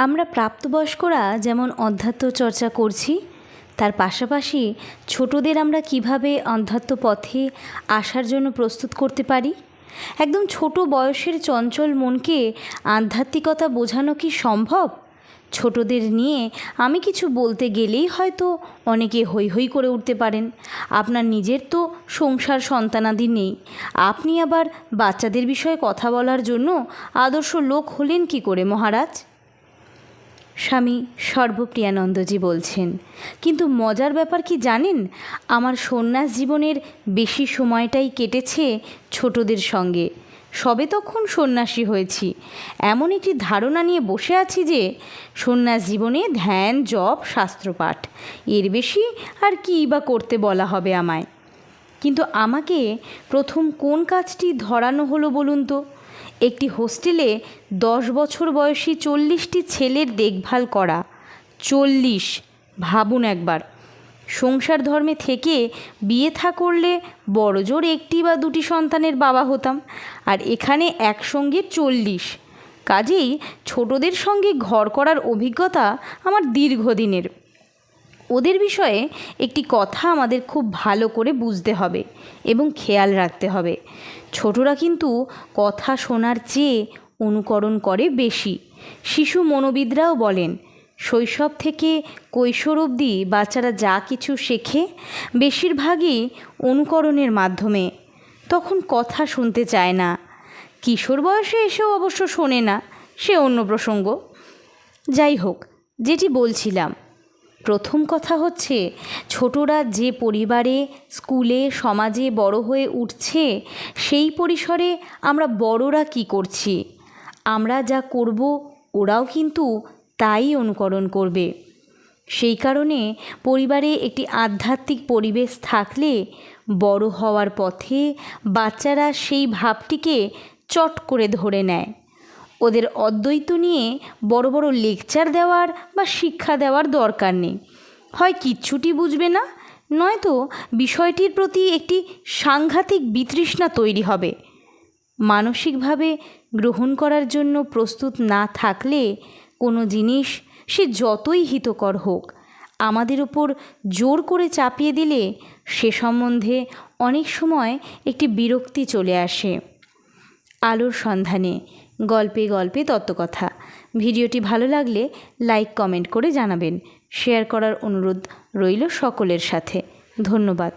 আমরা প্রাপ্তবয়স্করা যেমন অধ্যাত্ম চর্চা করছি, তার পাশাপাশি ছোটদের আমরা কিভাবে অধ্যাত্ম পথে আসার জন্য প্রস্তুত করতে পারি। একদম ছোট বয়সের চঞ্চল মনকে আধ্যাত্মিকতা বোঝানো কি সম্ভব? ছোটদের নিয়ে আমি কিছু বলতে গেলেই হয়তো অনেকে হৈ হৈ করে উঠতে পারেন। আপনার নিজের তো সংসার সন্তানাদি নেই, আপনি আবার বাচ্চাদের বিষয়ে কথা বলার জন্য আদর্শ লোক হলেন কি করে মহারাজ? স্বামী সর্বপ্রিয়ানন্দজি বলছেন। কিন্তু মজার ব্যাপার কি জানেন, আমার সন্ন্যাস জীবনের বেশি সময়টাই কেটেছে ছোটদের সঙ্গে। সবে তখন সন্ন্যাসী হয়েছি, এমন একটি ধারণা নিয়ে বসে আছি যে সন্ন্যাস জীবনে ধ্যান, জপ, শাস্ত্রপাঠ, এর বেশি আর কী বা করতে বলা হবে আমায়। কিন্তু আমাকে প্রথম কোন কাজটি ধরানো হলো বলুন তো? একটি হোস্টেলে 10 বছর বয়সী 40টি ছেলের দেখভাল করা। 40! ভাবুন একবার। সংসার ধর্মে থেকে বিয়ে থা করলে বড়জোর একটি বা দুটি সন্তানের বাবা হতাম, আর এখানে একসঙ্গে 40। কাজেই ছোটদের সঙ্গে ঘর করার অভিজ্ঞতা আমার দীর্ঘদিনের। ওদের বিষয়ে একটি কথা আমাদের খুব ভালো করে বুঝতে হবে এবং খেয়াল রাখতে হবে। ছোটরা কিন্তু কথা শোনার চেয়ে অনুকরণ করে বেশি। শিশু মনোবিদরাও বলেন, শৈশব থেকে কৈশোর অবধি বাচ্চারা যা কিছু শেখে বেশিরভাগই অনুকরণের মাধ্যমে। তখন কথা শুনতে চায় না। কিশোর বয়সে এসেও অবশ্য শোনে না, সে অন্য প্রসঙ্গ। যাই হোক, যেটি বলছিলাম, প্রথম কথা হচ্ছে, ছোটরা যে পরিবারে, স্কুলে, সমাজে বড় হয়ে উঠছে, সেই পরিসরে আমরা বড়রা কি করছি, আমরা যা করব ওরাও কিন্তু তাই অনুকরণ করবে। সেই কারণে পরিবারে একটি আধ্যাত্মিক পরিবেশ থাকলে বড় হওয়ার পথে বাচ্চারা সেই ভাবটিকে চট করে ধরে নেয়। ওদের অদ্বৈত নিয়ে বড় বড় লেকচার দেওয়ার বা শিক্ষা দেওয়ার দরকার নেই। হয় কিচ্ছুটি বুঝবে না, নয়তো বিষয়টির প্রতি একটি সাংঘাতিক বিতৃষ্ণা তৈরি হবে। মানসিকভাবে গ্রহণ করার জন্য প্রস্তুত না থাকলে কোনো জিনিস, সে যতই হিতকর হোক, আমাদের উপর জোর করে চাপিয়ে দিলে সে সম্বন্ধে অনেক সময় একটি বিরক্তি চলে আসে। আলোর সন্ধানে, গল্পে গল্পে তত্ত্বকথা। ভিডিওটি ভালো লাগলে লাইক, কমেন্ট করে জানাবেন। শেয়ার করার অনুরোধ রইল সকলের সাথে। ধন্যবাদ।